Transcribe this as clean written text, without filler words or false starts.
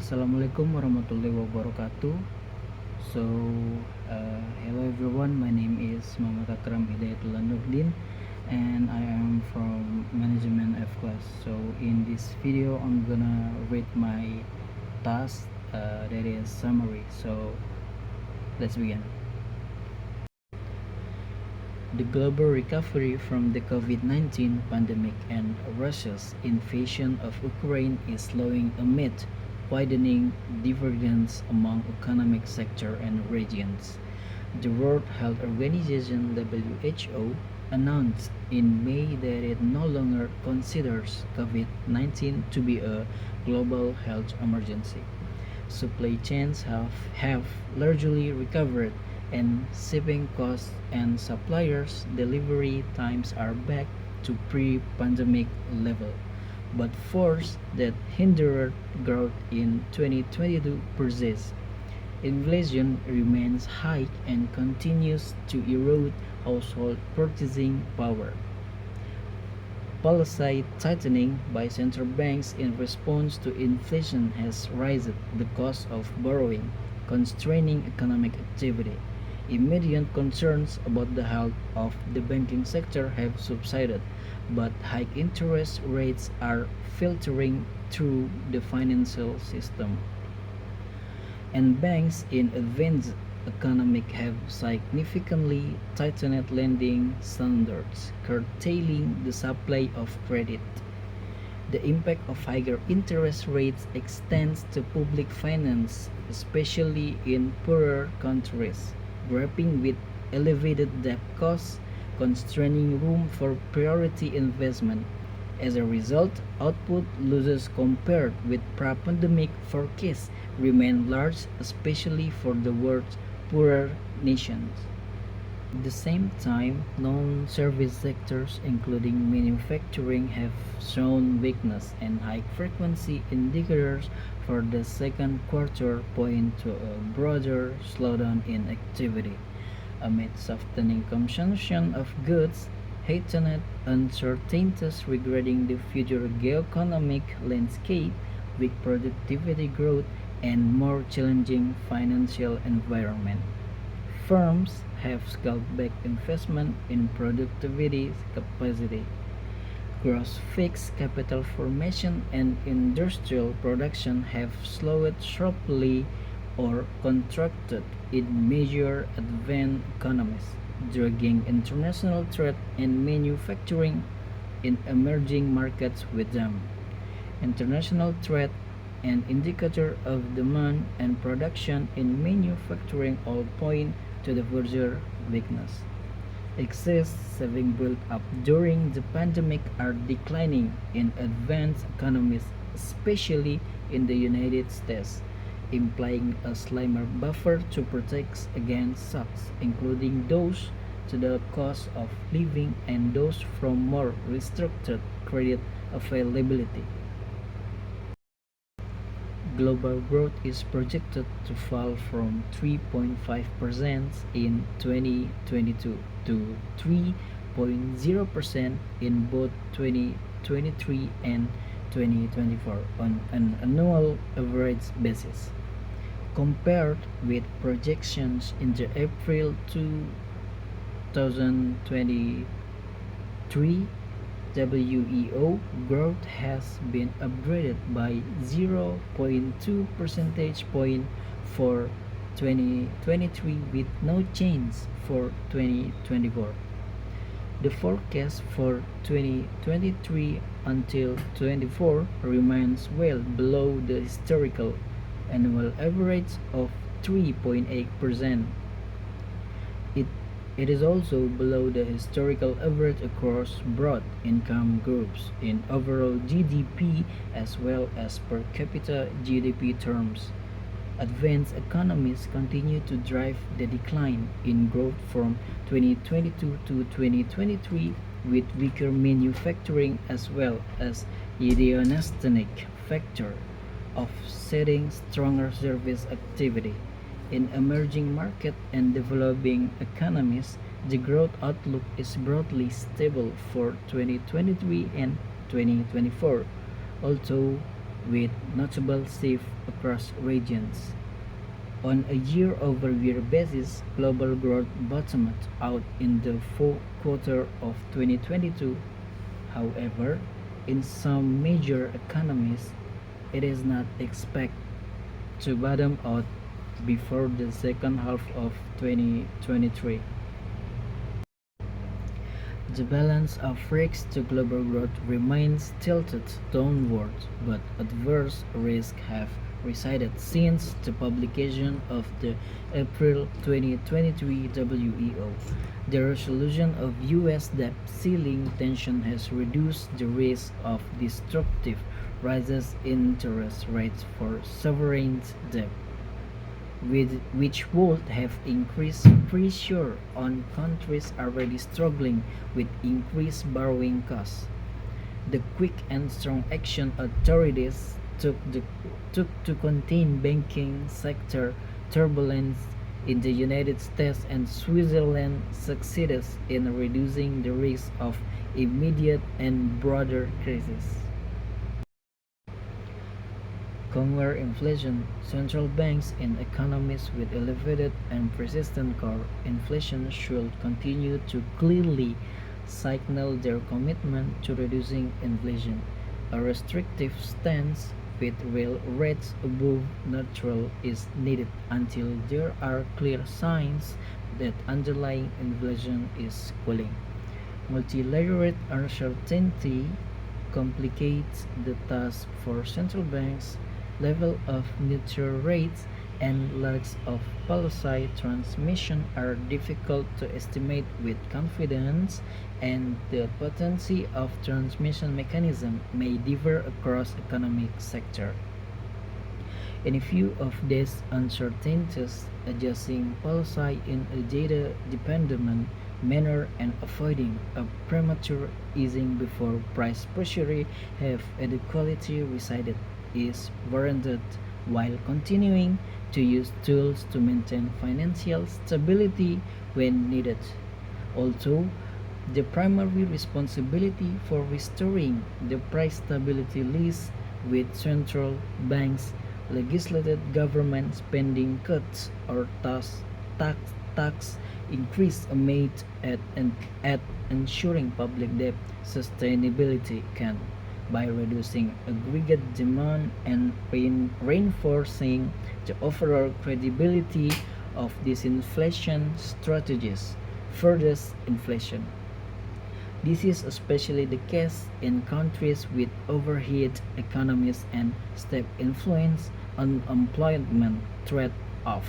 Assalamualaikum warahmatullahi wabarakatuh. So, hello everyone. My name is Muhammad Akram Hidayatullah Nurdin, and I am from Management F class. So, in this video, I'm gonna read my task. That is summary. So, let's begin. The global recovery from the COVID-19 pandemic and Russia's invasion of Ukraine is slowing amid widening divergence among economic sector and regions. The World Health Organization (WHO) announced in May that it no longer considers COVID-19 to be a global health emergency. Supply chains have largely recovered, and shipping costs and suppliers' delivery times are back to pre-pandemic level. But force that hindered growth in 2022 persists. Inflation remains high and continues to erode household purchasing power. Policy tightening by central banks in response to inflation has raised the cost of borrowing, constraining economic activity. Immediate concerns about the health of the banking sector have subsided, but high interest rates are filtering through the financial system, and banks in advanced economies have significantly tightened lending standards, curtailing the supply of credit. The impact of higher interest rates extends to public finance, especially in poorer countries, grappling with elevated debt costs, constraining room for priority investment. As a result, output losses compared with pre-pandemic forecasts remain large, especially for the world's poorer nations. At the same time, non-service sectors including manufacturing have shown weakness, and high-frequency indicators for the second quarter point to a broader slowdown in activity. Amid softening consumption of goods, heightened uncertainties regarding the future geoeconomic landscape, weak productivity growth, and more challenging financial environment. Firms have scaled back investment in productivity capacity. Gross fixed capital formation and industrial production have slowed sharply or contracted in major advanced economies, dragging international trade and manufacturing in emerging markets with them. International trade and indicator of demand and production in manufacturing all point to the further weakness. Excess savings built up during the pandemic are declining in advanced economies, especially in the United States, implying a slimmer buffer to protect against shocks, including those to the cost of living and those from more restricted credit availability. Global growth is projected to fall from 3.5% in 2022 to 3.0% in both 2023 and 2024 on an annual average basis. Compared with projections in the April 2023 WEO, growth has been upgraded by 0.2 percentage point for 2023 with no change for 2024. The forecast for 2023 until 24 remains well below the historical annual average of 3.8%. It it is also below the historical average across broad income groups in overall GDP as well as per capita GDP terms. Advanced economies continue to drive the decline in growth from 2022 to 2023, with weaker manufacturing as well as idiosyncratic factor offsetting stronger service activity. In emerging market and developing economies, the growth outlook is broadly stable for 2023 and 2024, although with notable shifts across regions. On a year-over-year basis, global growth bottomed out in the fourth quarter of 2022. However, in some major economies, it is not expected to bottom out before the second half of 2023. The balance of risks to global growth remains tilted downward, but adverse risks have receded since the publication of the April 2023 WEO. The resolution of U.S. debt ceiling tension has reduced the risk of destructive rises in interest rates for sovereign debt, which would have increased pressure on countries already struggling with increased borrowing costs. The quick and strong action authorities took to contain banking sector turbulence in the United States and Switzerland succeeded in reducing the risk of immediate and broader crises. Counter inflation. Central banks in economies with elevated and persistent core inflation should continue to clearly signal their commitment to reducing inflation. A restrictive stance with real rates above neutral is needed until there are clear signs that underlying inflation is cooling. Multilayered uncertainty complicates the task for central banks. Level of neutral rates and lengths of policy transmission are difficult to estimate with confidence, and the potency of transmission mechanism may differ across economic sectors. In view of these uncertainties, adjusting policy in a data-dependent manner and avoiding a premature easing before price pressure have adequately resided is warranted while continuing to use tools to maintain financial stability when needed. Although the primary responsibility for restoring the price stability lies with central banks, legislated government spending cuts or tax increase aimed at ensuring public debt sustainability can by reducing aggregate demand and reinforcing the overall credibility of disinflation strategies. Furthers inflation. This is especially the case in countries with overheated economies and steep influence on employment trade-off.